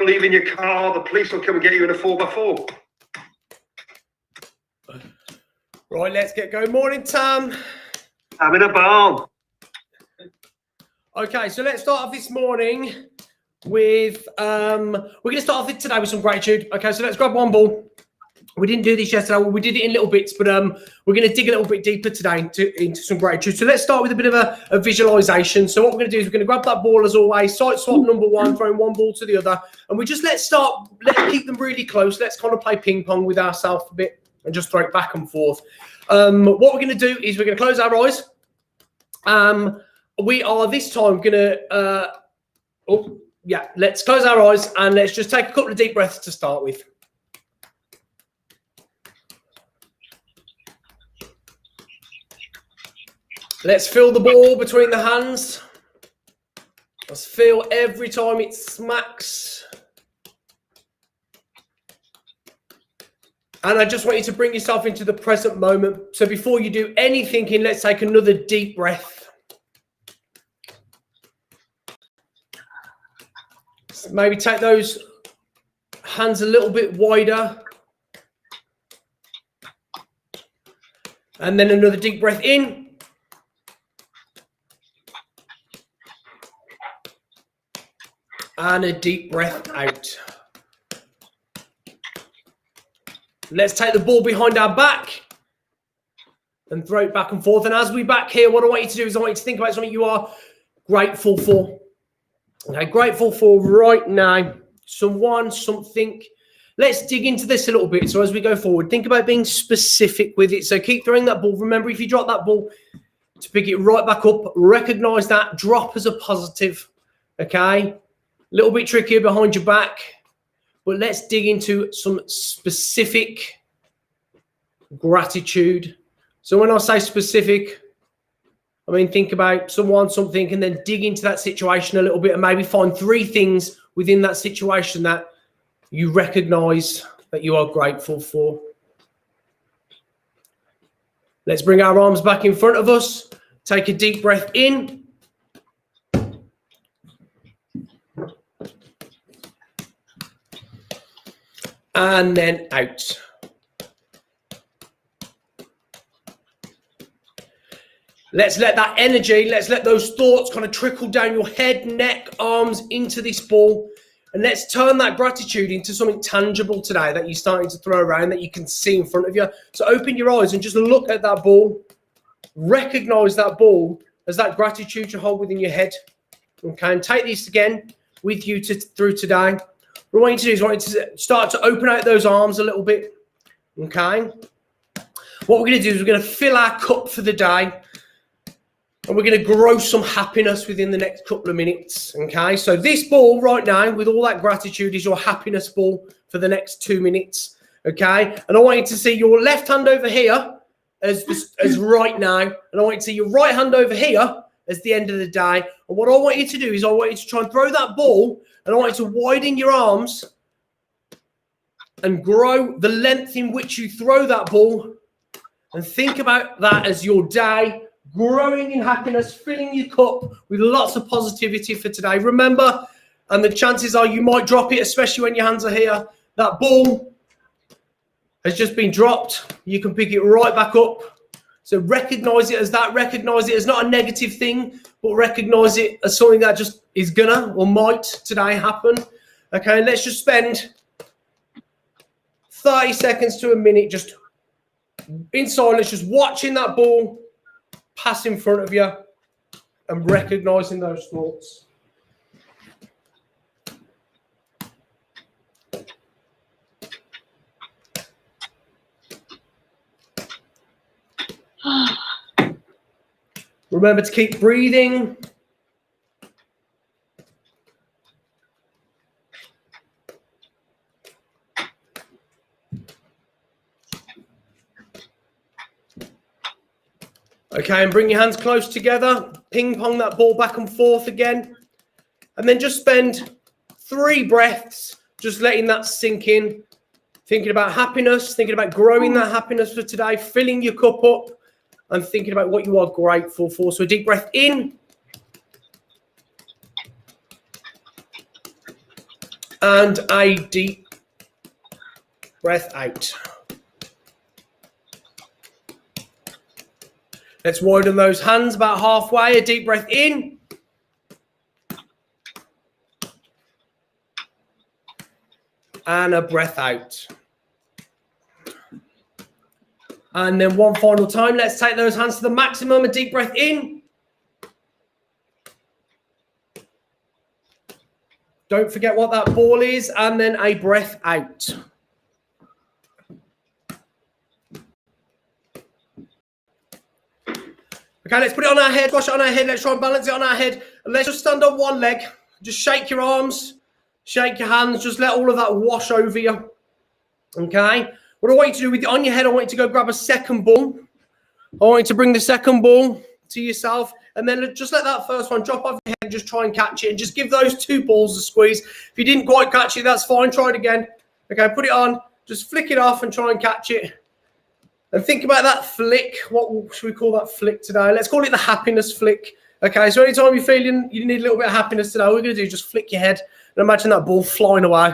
leave in your car, the police will come and get you in a 4x4. Right, let's get going. Morning, Tam. I'm in a barn. Okay, so let's start off this morning with, we're going to start off today with some gratitude. Okay, so let's grab one ball. We didn't do this yesterday. We did it in little bits, but we're going to dig a little bit deeper today into some gratitude. So let's start with a bit of a visualization. So what we're going to do is we're going to grab that ball as always, side swap number one, throwing one ball to the other. And we just let's keep them really close. Let's kind of play ping pong with ourselves a bit and just throw it back and forth. What we're going to do is we're going to close our eyes. We are this time going to, let's close our eyes and let's just take a couple of deep breaths to start with. Let's feel the ball between the hands. Let's feel every time it smacks. And I just want you to bring yourself into the present moment. So before you do any thinking, let's take another deep breath. Maybe take those hands a little bit wider. And then another deep breath in. And a deep breath out. Let's take the ball behind our back and throw it back and forth. And as we back here, what I want you to do is I want you to think about something you are grateful for. Okay, grateful for right now. Something. Let's dig into this a little bit. So as we go forward, think about being specific with it. So keep throwing that ball. Remember, if you drop that ball, to pick it right back up, recognize that drop as a positive. Okay. A little bit trickier behind your back, but let's dig into some specific gratitude. So when I say specific, I mean, think about someone, something, and then dig into that situation a little bit and maybe find 3 things within that situation that you recognize that you are grateful for. Let's bring our arms back in front of us. Take a deep breath in. And then out. Let's let that energy, let's let those thoughts kind of trickle down your head, neck, arms into this ball. And let's turn that gratitude into something tangible today that you're starting to throw around that you can see in front of you. So open your eyes and just look at that ball. Recognize that ball as that gratitude you hold within your head. Okay, and take this again with you through today. What I want you to do is I want you to start to open out those arms a little bit, okay? What we're going to do is we're going to fill our cup for the day and we're going to grow some happiness within the next couple of minutes, okay? So this ball right now with all that gratitude is your happiness ball for the next 2 minutes, okay? And I want you to see your left hand over here as right now, and I want you to see your right hand over here as the end of the day. And what I want you to do is I want you to try and throw that ball. And I want you to widen your arms and grow the length in which you throw that ball. And think about that as your day, growing in happiness, filling your cup with lots of positivity for today. Remember, and the chances are you might drop it, especially when your hands are here. That ball has just been dropped. You can pick it right back up. So recognize it as that. Recognize it as not a negative thing, but recognize it as something that just is gonna or might today happen. Okay, let's just spend 30 seconds to a minute just in silence, just watching that ball pass in front of you and recognizing those thoughts. Remember to keep breathing. Okay, and bring your hands close together. Ping pong that ball back and forth again. And then just spend 3 breaths, just letting that sink in. Thinking about happiness, thinking about growing that happiness for today, filling your cup up, and thinking about what you are grateful for. So a deep breath in. And a deep breath out. Let's widen those hands about halfway. A deep breath in. And a breath out. And then one final time, let's take those hands to the maximum. A deep breath in. Don't forget what that ball is. And then a breath out. Okay, let's put it on our head. Wash it on our head. Let's try and balance it on our head. And let's just stand on one leg. Just shake your arms. Shake your hands. Just let all of that wash over you. Okay. What I want you to do with it on your head, I want you to go grab a second ball. I want you to bring the second ball to yourself. And then just let that first one drop off your head and just try and catch it. And just give those two balls a squeeze. If you didn't quite catch it, that's fine. Try it again. Okay, put it on. Just flick it off and try and catch it. And think about that flick. What should we call that flick today? Let's call it the happiness flick. Okay, so anytime you're feeling you need a little bit of happiness today, all we're going to do is just flick your head and imagine that ball flying away.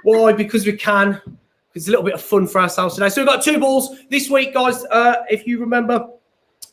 Why? Because we can. It's a little bit of fun for ourselves today. So we've got two balls this week, guys. If you remember,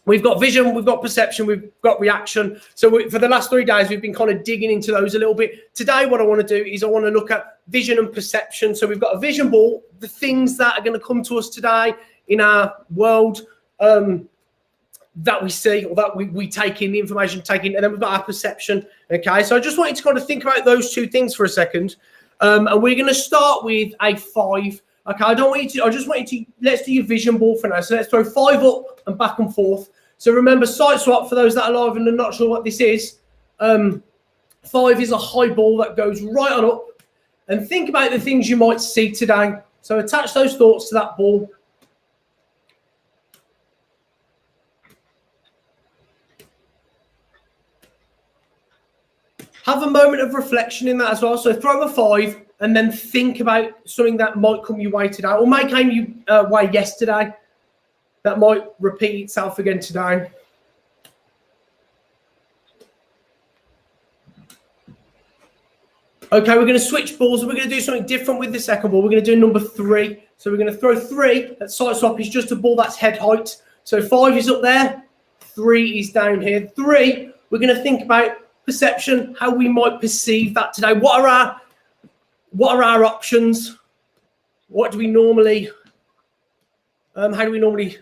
we've got vision, we've got perception, we've got reaction. So for the last 3 days, we've been kind of digging into those a little bit. Today, what I want to do is I want to look at vision and perception. So we've got a vision ball, the things that are going to come to us today in our world that we see or that we take in, the information taken, and then we've got our perception. Okay, so I just want you to kind of think about those two things for a second. And we're going to start with a 5. Okay, I just want you to, let's do your vision ball for now. So let's throw 5 up and back and forth. So remember, side swap, for those that are live and are not sure what this is, 5 is a high ball that goes right on up. And think about the things you might see today. So attach those thoughts to that ball. Have a moment of reflection in that as well. So throw a 5 and then think about something that might come your way today or may came your way yesterday that might repeat itself again today. Okay, we're going to switch balls. We're going to do something different with the second ball. We're going to do number 3. So we're going to throw 3. That side swap is just a ball that's head height. So 5 is up there. 3 is down here. 3, we're going to think about perception, how we might perceive that today. What are our options? What do we normally, how do we normally,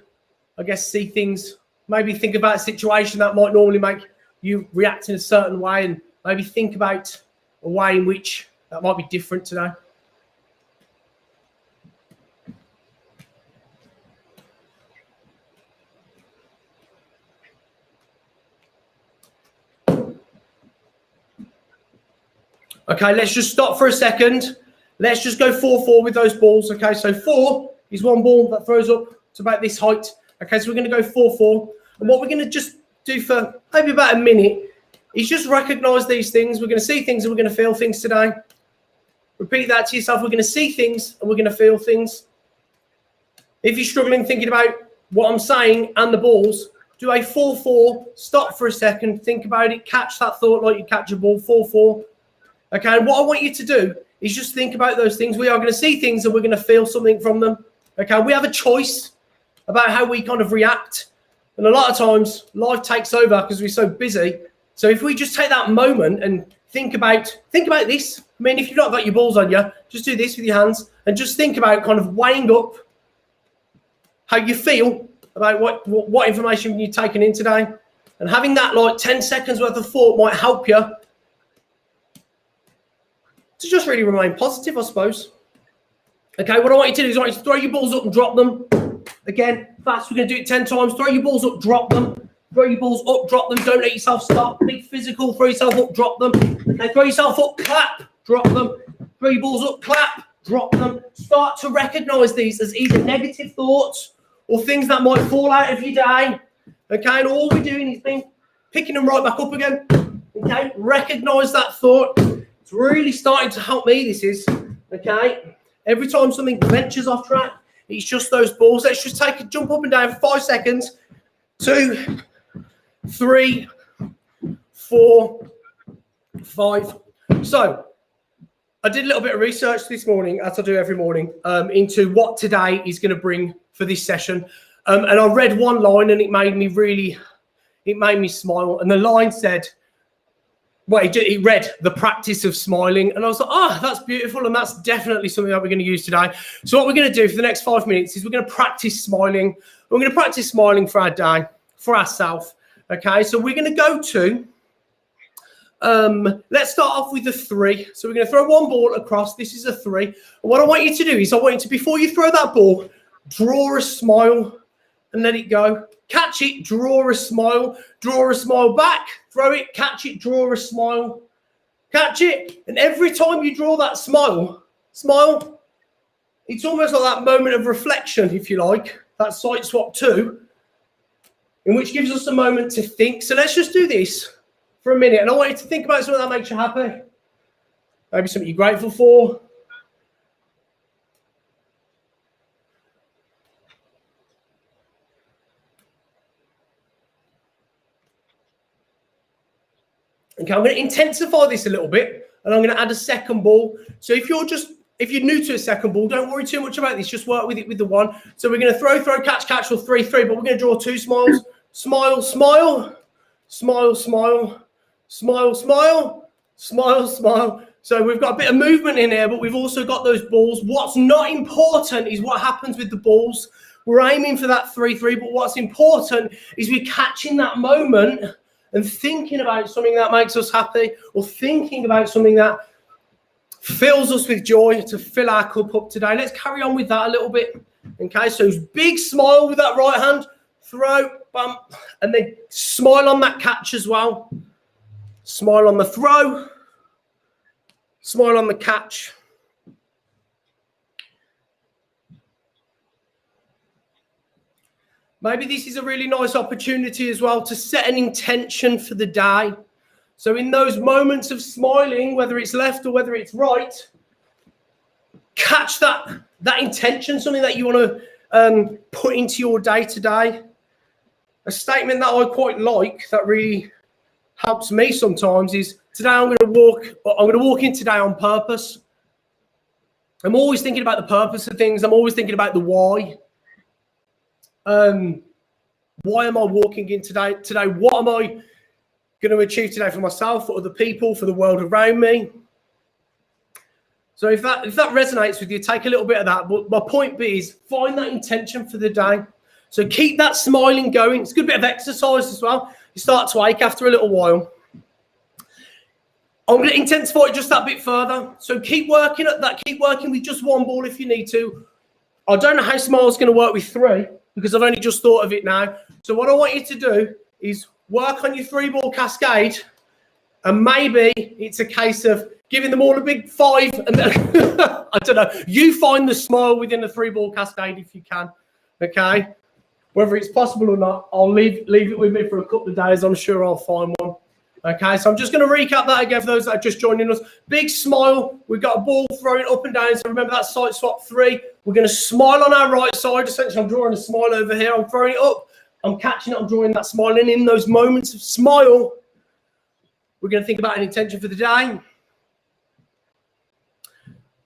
I guess, see things? Maybe think about a situation that might normally make you react in a certain way, and maybe think about a way in which that might be different today. Okay, let's just stop for a second. Let's just go 4-4 with those balls. Okay, so 4 is one ball that throws up to about this height. Okay, so we're going to go 4-4. And what we're going to just do for maybe about a minute is just recognize these things. We're going to see things and we're going to feel things today. Repeat that to yourself. We're going to see things and we're going to feel things. If you're struggling thinking about what I'm saying and the balls, do a 4-4. Stop for a second. Think about it. Catch that thought like you catch a ball. 4-4. Okay, and what I want you to do is just think about those things. We are going to see things and we're going to feel something from them. Okay, we have a choice about how we kind of react. And a lot of times life takes over because we're so busy. So if we just take that moment and think about this. I mean, if you've not got your balls on you, just do this with your hands and just think about kind of weighing up how you feel about what information you've taken in today. And having that like 10 seconds worth of thought might help you to just really remain positive, I suppose. Okay, what I want you to do is I want you to throw your balls up and drop them. Again, fast, we're going to do it 10 times. Throw your balls up, drop them. Throw your balls up, drop them. Don't let yourself stop. Be physical. Throw yourself up, drop them. Okay, throw yourself up, clap, drop them. Throw your balls up, clap, drop them. Start to recognize these as either negative thoughts or things that might fall out of your day. Okay, and all we're doing is picking them right back up again. Okay, recognize that thought. It's really starting to help me, this is, okay? Every time something ventures off track, it's just those balls. Let's just take a jump up and down for 5 seconds. 2, 3, 4, 5. So, I did a little bit of research this morning, as I do every morning, into what today is going to bring for this session. And I read one line and it made me smile. And the line said, well, it read the practice of smiling. And I was like, oh, that's beautiful. And that's definitely something that we're going to use today. So what we're going to do for the next 5 minutes is we're going to practice smiling. We're going to practice smiling for our day, for ourselves. Okay, so we're going to go to, let's start off with the 3. So we're going to throw one ball across. This is a 3. And what I want you to do is before you throw that ball, draw a smile and let it go. Catch it, draw a smile back, throw it, catch it, draw a smile, catch it. And every time you draw that smile, it's almost like that moment of reflection, if you like, that side swap 2, in which gives us a moment to think. So let's just do this for a minute. And I want you to think about something that makes you happy. Maybe something you're grateful for. Okay, I'm going to intensify this a little bit, and I'm going to add a second ball. So if you're new to a second ball, don't worry too much about this. Just work with it with the 1. So we're going to throw, catch, or 3, but we're going to draw 2 smiles. Smile, smile, smile, smile, smile, smile, smile, smile. So we've got a bit of movement in here, but we've also got those balls. What's not important is what happens with the balls. We're aiming for that 3-3, but what's important is we're catching that moment and thinking about something that makes us happy, or thinking about something that fills us with joy to fill our cup up today. Let's carry on with that a little bit. Okay, so big smile with that right hand, throw, bump, and then smile on that catch as well. Smile on the throw, smile on the catch. Maybe this is a really nice opportunity as well to set an intention for the day. So in those moments of smiling, whether it's left or whether it's right, catch that intention, something that you want to put into your day today. A statement that I quite like that really helps me sometimes is, today I'm going to walk in today on purpose. I'm always thinking about the purpose of things. I'm always thinking about the why. Why am I walking in today? What am I going to achieve today for myself, for other people, for the world around me? So if that resonates with you, take a little bit of that. But my point is, find that intention for the day. So keep that smiling going. It's a good bit of exercise as well. You start to ache after a little while. I'm going to intensify it just that bit further. So keep working at that. Keep working with just 1 ball if you need to. I don't know how Smile's going to work with 3, because I've only just thought of it now. So what I want you to do is work on your 3-ball cascade, and maybe it's a case of giving them all a big 5, and then I don't know. You find the smile within the 3-ball cascade if you can. Okay, whether it's possible or not, I'll leave it with me for a couple of days. I'm sure I'll find one. Okay, so I'm just going to recap that again for those that are just joining us. Big smile. We've got a ball throwing up and down. So remember that side swap 3. We're going to smile on our right side. Essentially, I'm drawing a smile over here. I'm throwing it up. I'm catching it. I'm drawing that smile. And in those moments of smile, we're going to think about an intention for the day.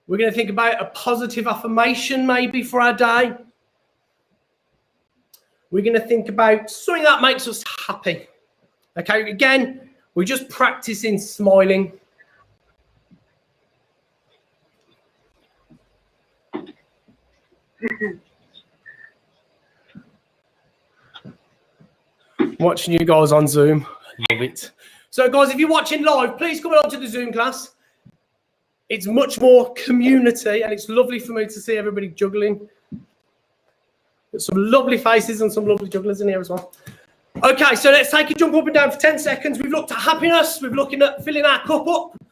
We're going to think about a positive affirmation maybe for our day. We're going to think about something that makes us happy. Okay, again, we're just practicing smiling. Watching you guys on Zoom. Love it. So, guys, if you're watching live, please come along to the Zoom class. It's much more community, and it's lovely for me to see everybody juggling. There's some lovely faces and some lovely jugglers in here as well. Okay, so let's take a jump up and down for 10 seconds. We've looked at happiness. We've looked at filling our cup up.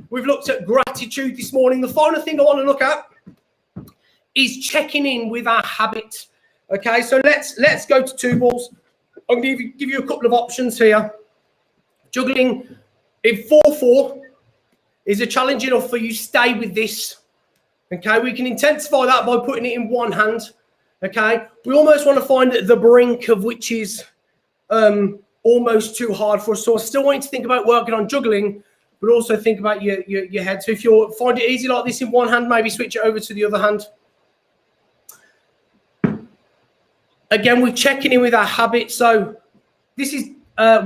We've looked at gratitude this morning. The final thing I want to look at is checking in with our habit. Okay, so let's go to 2 balls. I'm going to give you a couple of options here. Juggling in 4-4 is a challenge enough for you. Stay with this. Okay, we can intensify that by putting it in 1 hand. Okay, we almost want to find the brink of which is almost too hard for us. So I still want you to think about working on juggling, but also think about your head. So if you find it easy like this in one hand, maybe switch it over to the other hand. Again, we're checking in with our habits. So this is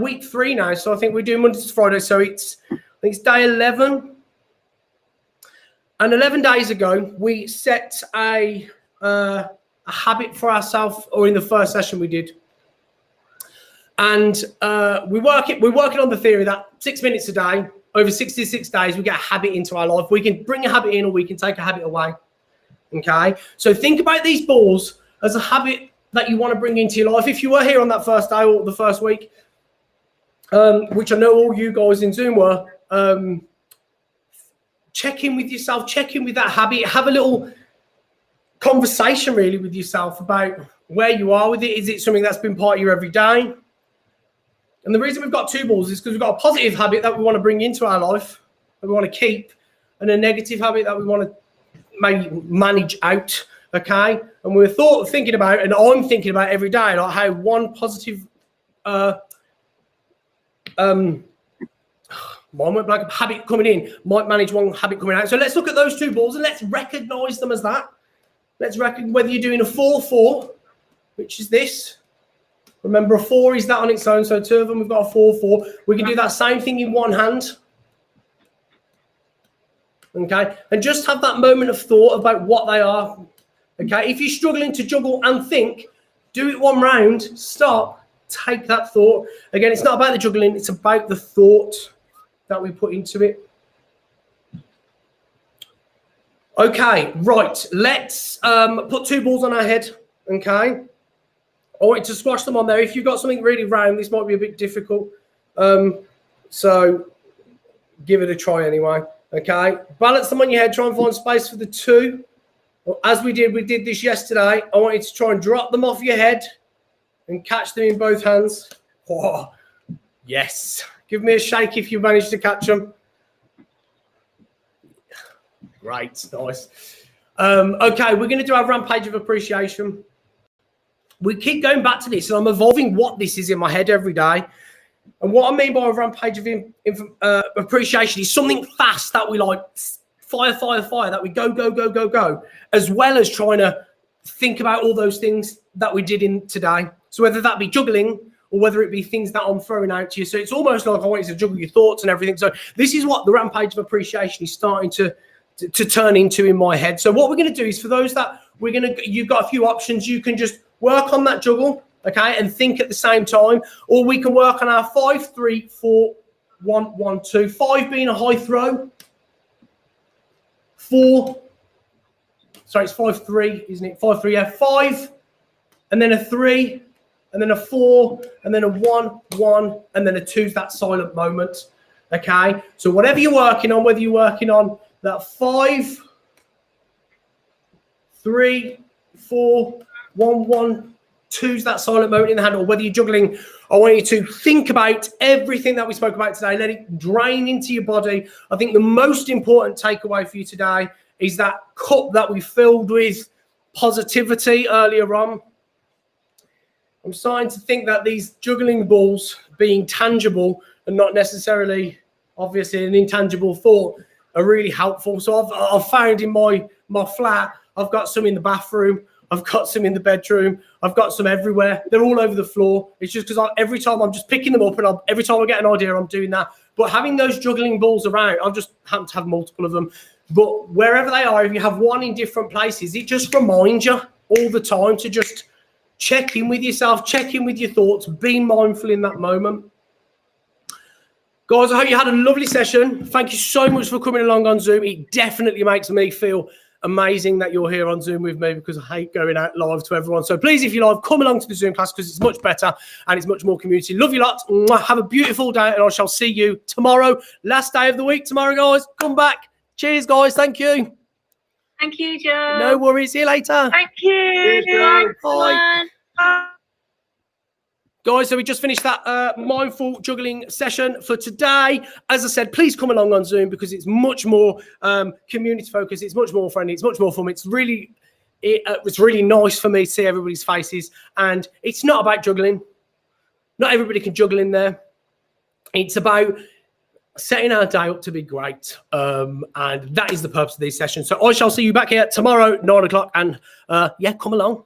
week 3 now. So I think we're doing Monday to Friday. So I think it's day 11. And 11 days ago, we set a habit for ourselves, or in the first session we did. And we're working on the theory that 6 minutes a day, over 66 days, we get a habit into our life. We can bring a habit in or we can take a habit away. Okay? So think about these balls as a habit that you want to bring into your life. If you were here on that first day or the first week, which I know all you guys in Zoom were, check in with yourself, check in with that habit, have a little conversation really with yourself about where you are with it. Is it something that's been part of your everyday? And the reason we've got 2 balls is because we've got a positive habit that we want to bring into our life, that we want to keep, and a negative habit that we want to maybe manage out. Okay, and we're thinking about, and I'm thinking about every day, like how one positive, mine went blank, habit coming in might manage one habit coming out. So let's look at those 2 balls and let's recognize them as that. Let's recognize whether you're doing a 4-4, which is this. Remember, a 4 is that on its own. So 2 of them, we've got a 4-4. We can do that same thing in one hand. Okay, and just have that moment of thought about what they are. Okay, if you're struggling to juggle and think, do it one round, stop, take that thought. Again, it's not about the juggling, it's about the thought that we put into it. Okay, right, let's put 2 balls on our head, okay? I want you to squash them on there. If you've got something really round, this might be a bit difficult. So give it a try anyway, okay? Balance them on your head, try and find space for the 2. Well, as we did this yesterday. I want you to try and drop them off your head and catch them in both hands. Oh, yes. Give me a shake if you manage to catch them. Great, nice. Okay, we're going to do our rampage of appreciation. We keep going back to this, and I'm evolving what this is in my head every day. And what I mean by a rampage of appreciation is something fast that we like. Fire, that we go, as well as trying to think about all those things that we did in today. So whether that be juggling or whether it be things that I'm throwing out to you. So it's almost like I want you to juggle your thoughts and everything. So this is what the rampage of appreciation is starting to turn into in my head. So what we're going to do is, for those that you've got a few options. You can just work on that juggle, okay, and think at the same time, or we can work on our 5, 3, 4, 1, 1, 2. 5 being a high throw. 4, sorry, it's 5, 3, isn't it? 5, 3, yeah. 5, and then a 3, and then a 4, and then a 1, 1, and then a 2 is that silent moment. Okay, so whatever you're working on, whether you're working on that 5, 3, 4, 1, 1, 2 is that silent moment in the hand, or whether you're juggling, I want you to think about everything that we spoke about today. Let it drain into your body. I think the most important takeaway for you today is that cup that we filled with positivity earlier on. I'm starting to think that these juggling balls being tangible and not necessarily, obviously, an intangible thought are really helpful. So I've found in my flat, I've got some in the bathroom. I've got some in the bedroom. I've got some everywhere. They're all over the floor. It's just because every time I'm just picking them up, and every time I get an idea, I'm doing that. But having those juggling balls around, I just happen to have multiple of them. But wherever they are, if you have one in different places, it just reminds you all the time to just check in with yourself, check in with your thoughts, be mindful in that moment. Guys, I hope you had a lovely session. Thank you so much for coming along on Zoom. It definitely makes me feel amazing that you're here on Zoom with me, because I hate going out live to everyone. So please, if you live, come along to the Zoom class, because it's much better and it's much more community. Love you lots. Have a beautiful day, and I shall see you tomorrow. Last day of the week tomorrow, guys. Come back. Cheers, guys. Thank you. Thank you, Joe. No worries. See you later. Thank you. Cheers, Bye. Bye. Guys, so we just finished that mindful juggling session for today. As I said, please come along on Zoom, because it's much more community focused. It's much more friendly. It's much more fun. It's really nice for me to see everybody's faces. And it's not about juggling. Not everybody can juggle in there. It's about setting our day up to be great. And that is the purpose of these sessions. So I shall see you back here tomorrow, 9 o'clock. And yeah, come along.